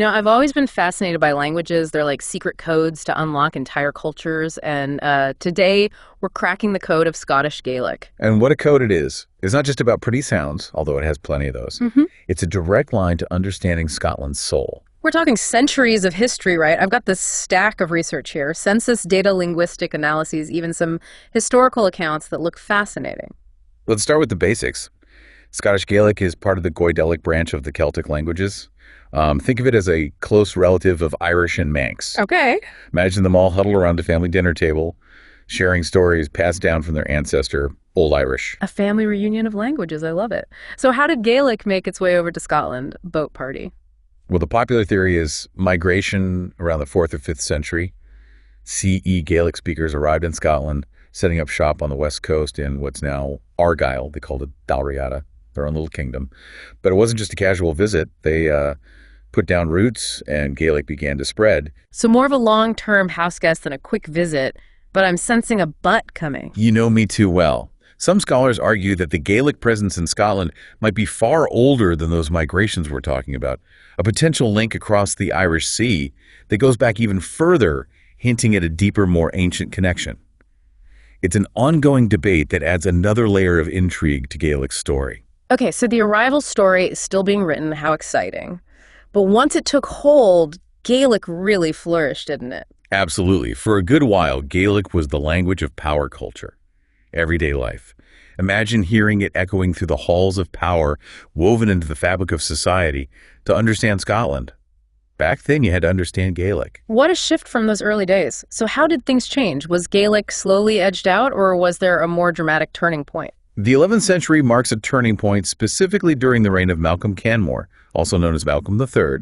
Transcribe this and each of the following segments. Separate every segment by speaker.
Speaker 1: I've always been fascinated by languages. They're like secret codes to unlock entire cultures. And today, we're cracking the code of Scottish Gaelic.
Speaker 2: And what a code it is. It's not just about pretty sounds, although it has plenty of those. It's a direct line to understanding Scotland's soul.
Speaker 1: We're talking centuries of history, right? I've got this stack of research here, census data, linguistic analyses, even some historical accounts that look fascinating.
Speaker 2: Let's start with the basics. Scottish Gaelic is part of the Gaelic branch of the Celtic languages. Think of it as a close relative of Irish and Manx.
Speaker 1: Okay.
Speaker 2: Imagine them all huddled around the family dinner table, sharing stories passed down from their ancestor, Old Irish.
Speaker 1: A family reunion of languages. I love it. So how did Gaelic make its way over to Scotland? Boat party.
Speaker 2: Well, the popular theory is migration around the 4th or 5th century. CE Gaelic speakers arrived in Scotland, setting up shop on the west coast in what's now Argyll. They called it Dalriada, their own little kingdom. But it wasn't just a casual visit. They put down roots and Gaelic began to spread.
Speaker 1: So more of a long-term house guest than a quick visit, but I'm sensing a but coming.
Speaker 2: You know me too well. Some scholars argue that the Gaelic presence in Scotland might be far older than those migrations we're talking about, a potential link across the Irish Sea that goes back even further, hinting at a deeper, more ancient connection. It's an ongoing debate that adds another layer of intrigue to Gaelic's story.
Speaker 1: Okay, so the arrival story is still being written. How exciting. But once it took hold, Gaelic really flourished, didn't it?
Speaker 2: Absolutely. For a good while, Gaelic was the language of power culture, everyday life. Imagine hearing it echoing through the halls of power, woven into the fabric of society. To understand Scotland, back then you had to understand Gaelic.
Speaker 1: What a shift from those early days. So how did things change? Was Gaelic slowly edged out, or was there a more dramatic turning point?
Speaker 2: The 11th century marks a turning point specifically during the reign of Malcolm Canmore, also known as Malcolm III.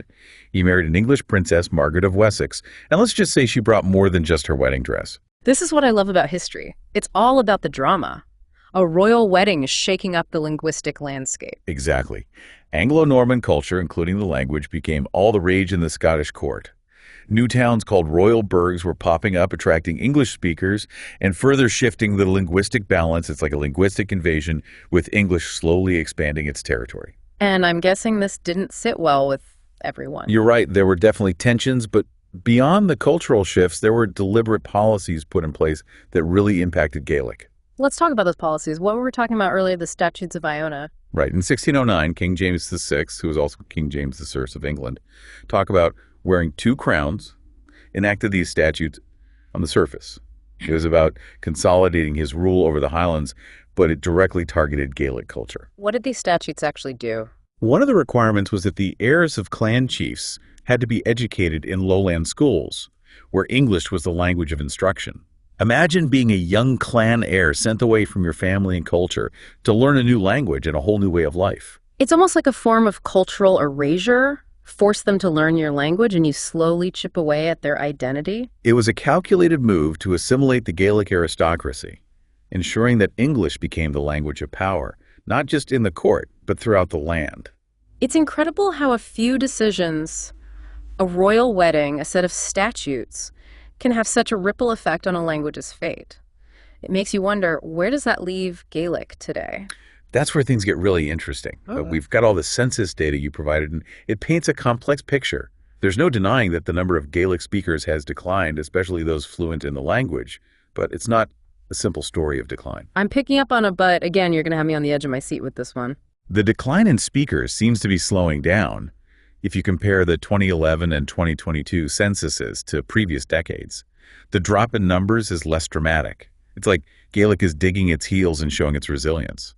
Speaker 2: He married an English princess, Margaret of Wessex, and let's just say she brought more than just her wedding dress.
Speaker 1: This is what I love about history. It's all about the drama. A royal wedding is shaking up the linguistic landscape.
Speaker 2: Exactly. Anglo-Norman culture, including the language, became all the rage in the Scottish court. New towns called royal burghs were popping up, attracting English speakers and further shifting the linguistic balance. It's like a linguistic invasion, with English slowly expanding its territory.
Speaker 1: And I'm guessing this didn't sit well with everyone.
Speaker 2: You're right. There were definitely tensions, but beyond the cultural shifts, there were deliberate policies put in place that really impacted Gaelic.
Speaker 1: Let's talk about those policies. What were we talking about earlier, the Statutes of Iona?
Speaker 2: Right. In 1609, King James VI, who was also King James I of England, talk about wearing 2 crowns, enacted these statutes on the surface. It was about consolidating his rule over the Highlands, but it directly targeted Gaelic culture.
Speaker 1: What did these statutes actually do?
Speaker 2: One of the requirements was that the heirs of clan chiefs had to be educated in lowland schools, where English was the language of instruction. Imagine being a young clan heir sent away from your family and culture to learn a new language and a whole new way of life.
Speaker 1: It's almost like a form of cultural erasure. Force them to learn your language and you slowly chip away at their identity.
Speaker 2: It was a calculated move to assimilate the Gaelic aristocracy, ensuring that English became the language of power, not just in the court, but throughout the land.
Speaker 1: It's incredible how a few decisions, a royal wedding, a set of statutes, can have such a ripple effect on a language's fate. It makes you wonder, where does that leave Gaelic today?
Speaker 2: That's where things get really interesting. We've got all the census data you provided, and it paints a complex picture. There's no denying that the number of Gaelic speakers has declined, especially those fluent in the language, but it's not a simple story of decline.
Speaker 1: I'm picking up on a but. Again, you're going to have me on the edge of my seat with this one.
Speaker 2: The decline in speakers seems to be slowing down if you compare the 2011 and 2022 censuses to previous decades. The drop in numbers is less dramatic. It's like Gaelic is digging its heels and showing its resilience.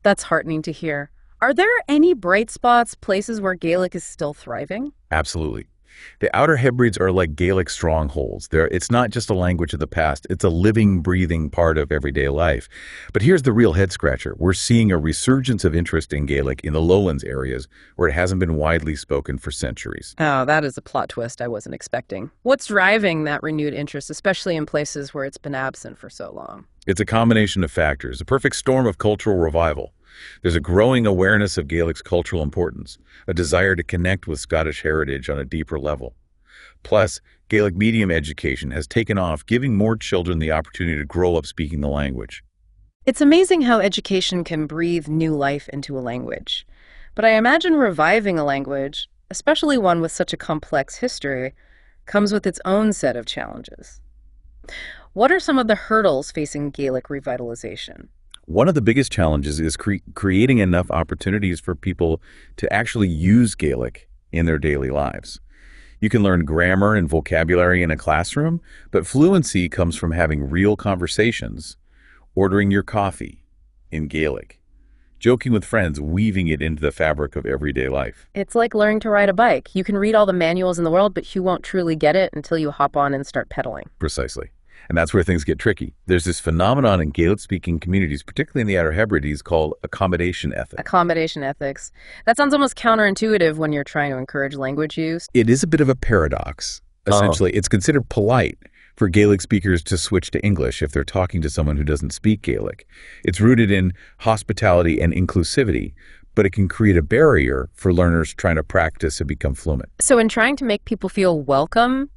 Speaker 1: That's heartening to hear. Are there any bright spots, places where Gaelic is still thriving?
Speaker 2: Absolutely. The Outer Hebrides are like Gaelic strongholds. It's not just a language of the past. It's a living, breathing part of everyday life. But here's the real head-scratcher. We're seeing a resurgence of interest in Gaelic in the lowlands areas where it hasn't been widely spoken for centuries.
Speaker 1: Oh, that is a plot twist I wasn't expecting. What's driving that renewed interest, especially in places where it's been absent for so long?
Speaker 2: It's a combination of factors, a perfect storm of cultural revival. There's a growing awareness of Gaelic's cultural importance, a desire to connect with Scottish heritage on a deeper level. Plus, Gaelic medium education has taken off, giving more children the opportunity to grow up speaking the language.
Speaker 1: It's amazing how education can breathe new life into a language. But I imagine reviving a language especially one with such a complex history, comes with its own set of challenges. What are some of the hurdles facing Gaelic revitalization?
Speaker 2: One of the biggest challenges is creating enough opportunities for people to actually use Gaelic in their daily lives. You can learn grammar and vocabulary in a classroom, but fluency comes from having real conversations, ordering your coffee in Gaelic, joking with friends, weaving it into the fabric of everyday life.
Speaker 1: It's like learning to ride a bike. You can read all the manuals in the world, but you won't truly get it until you hop on and start pedaling.
Speaker 2: Precisely. And that's where things get tricky. There's this phenomenon in Gaelic-speaking communities, particularly in the Outer Hebrides, called accommodation ethics.
Speaker 1: Accommodation ethics. That sounds almost counterintuitive when you're trying to encourage language use.
Speaker 2: It is a bit of a paradox. Essentially, it's considered polite for Gaelic speakers to switch to English if they're talking to someone who doesn't speak Gaelic. It's rooted in hospitality and inclusivity, but it can create a barrier for learners trying to practice and become fluent.
Speaker 1: So in trying to make people feel welcome,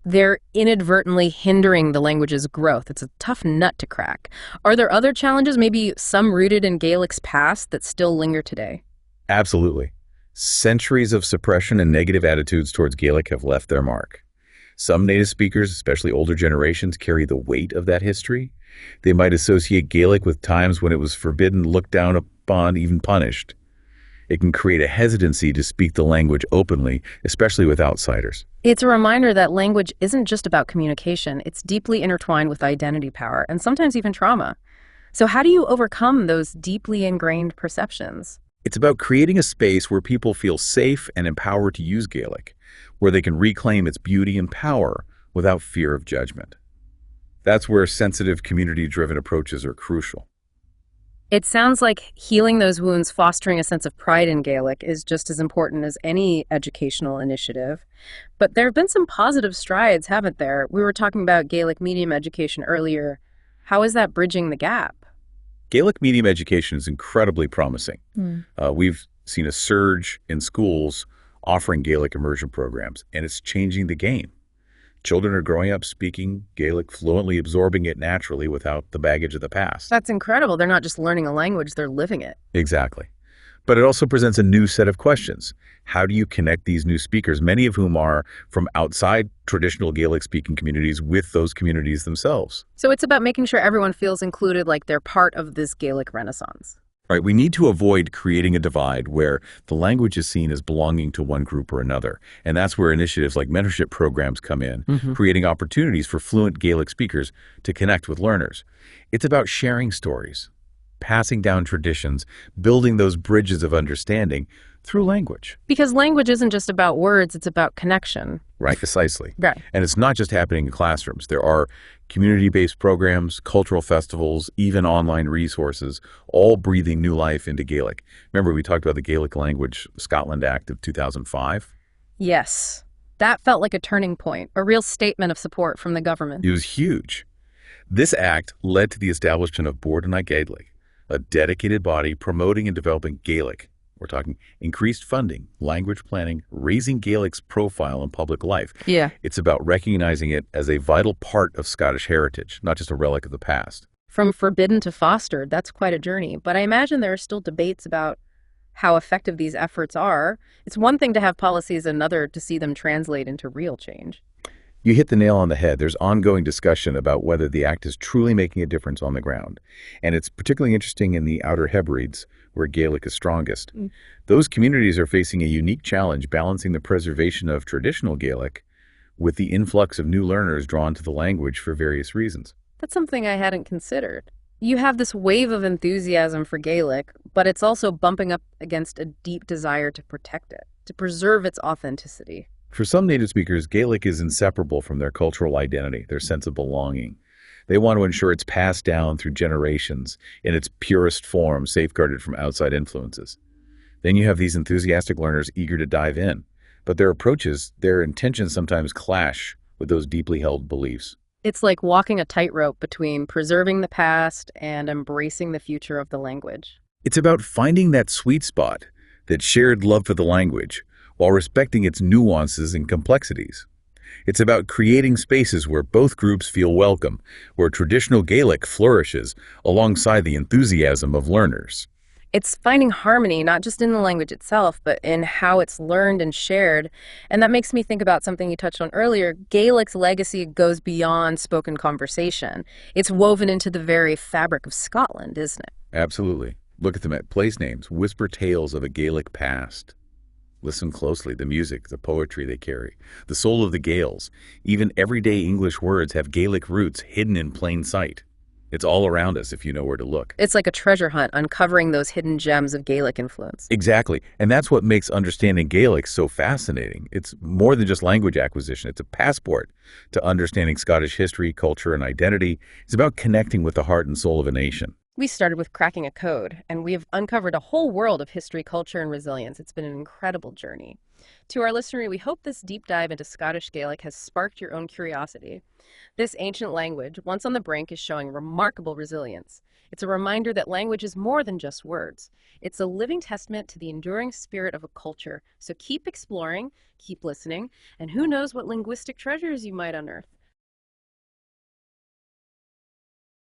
Speaker 1: they're inadvertently hindering the language's growth. It's a tough nut to crack. Are there other challenges, maybe some rooted in Gaelic's past, that still linger today?
Speaker 2: Absolutely. Centuries of suppression and negative attitudes towards Gaelic have left their mark. Some native speakers, especially older generations, carry the weight of that history. They might associate Gaelic with times when it was forbidden, looked down upon, even punished. It can create a hesitancy to speak the language openly, especially with outsiders.
Speaker 1: It's a reminder that language isn't just about communication. It's deeply intertwined with identity power and sometimes even trauma. So how do you overcome those deeply ingrained perceptions?
Speaker 2: It's about creating a space where people feel safe and empowered to use Gaelic, where they can reclaim its beauty and power without fear of judgment. That's where sensitive, community-driven approaches are crucial.
Speaker 1: It sounds like healing those wounds, fostering a sense of pride in Gaelic, is just as important as any educational initiative. But there have been some positive strides, haven't there? We were talking about Gaelic medium education earlier. How is that bridging the gap?
Speaker 2: Gaelic medium education is incredibly promising. We've seen a surge in schools offering Gaelic immersion programs, and it's changing the game. Children are growing up speaking Gaelic fluently, absorbing it naturally without the baggage of the past.
Speaker 1: That's incredible. They're not just learning a language, they're living it.
Speaker 2: Exactly. But it also presents a new set of questions. How do you connect these new speakers, many of whom are from outside traditional Gaelic-speaking communities, with those communities themselves?
Speaker 1: So it's about making sure everyone feels included, like they're part of this Gaelic renaissance.
Speaker 2: Right, we need to avoid creating a divide where the language is seen as belonging to one group or another. And that's where initiatives like mentorship programs come in, creating opportunities for fluent Gaelic speakers to connect with learners. It's about sharing stories, passing down traditions, building those bridges of understanding through language.
Speaker 1: Because language isn't just about words, it's about connection.
Speaker 2: Right, precisely.
Speaker 1: Right.
Speaker 2: And it's not just happening in classrooms. There are community-based programs, cultural festivals, even online resources, all breathing new life into Gaelic. Remember, we talked about the Gaelic Language Scotland Act of 2005?
Speaker 1: Yes. That felt like a turning point, a real statement of support from the government.
Speaker 2: It was huge. This act led to the establishment of Board and Gaelic, a dedicated body promoting and developing Gaelic. We're talking increased funding, language planning, raising Gaelic's profile in public life.
Speaker 1: Yeah.
Speaker 2: It's about recognizing it as a vital part of Scottish heritage, not just a relic of the past.
Speaker 1: From forbidden to fostered, that's quite a journey. But I imagine there are still debates about how effective these efforts are. It's one thing to have policies, another to see them translate into real change.
Speaker 2: You hit the nail on the head. There's ongoing discussion about whether the act is truly making a difference on the ground. And it's particularly interesting in the Outer Hebrides, where Gaelic is strongest. Those communities are facing a unique challenge balancing the preservation of traditional Gaelic with the influx of new learners drawn to the language for various reasons.
Speaker 1: That's something I hadn't considered. You have this wave of enthusiasm for Gaelic, but it's also bumping up against a deep desire to protect it, to preserve its authenticity.
Speaker 2: For some native speakers, Gaelic is inseparable from their cultural identity, their sense of belonging. They want to ensure it's passed down through generations in its purest form, safeguarded from outside influences. Then you have these enthusiastic learners eager to dive in, but their approaches, their intentions sometimes clash with those deeply held beliefs.
Speaker 1: It's like walking a tightrope between preserving the past and embracing the future of the language.
Speaker 2: It's about finding that sweet spot, that shared love for the language, while respecting its nuances and complexities. It's about creating spaces where both groups feel welcome, where traditional Gaelic flourishes alongside the enthusiasm of learners.
Speaker 1: It's finding harmony, not just in the language itself, but in how it's learned and shared. And that makes me think about something you touched on earlier. Gaelic's legacy goes beyond spoken conversation. It's woven into the very fabric of Scotland, isn't it?
Speaker 2: Absolutely. Look at them at place names, whisper tales of a Gaelic past. Listen closely, the music, the poetry they carry, the soul of the Gaels. Even everyday English words have Gaelic roots hidden in plain sight. It's all around us if you know where to look.
Speaker 1: It's like a treasure hunt, uncovering those hidden gems of Gaelic influence.
Speaker 2: Exactly. And that's what makes understanding Gaelic so fascinating. It's more than just language acquisition. It's a passport to understanding Scottish history, culture, and identity. It's about connecting with the heart and soul of a nation.
Speaker 1: We started with cracking a code, and we have uncovered a whole world of history, culture, and resilience. It's been an incredible journey. To our listener, we hope this deep dive into Scottish Gaelic has sparked your own curiosity. This ancient language, once on the brink, is showing remarkable resilience. It's a reminder that language is more than just words. It's a living testament to the enduring spirit of a culture. So keep exploring, keep listening, and who knows what linguistic treasures you might unearth.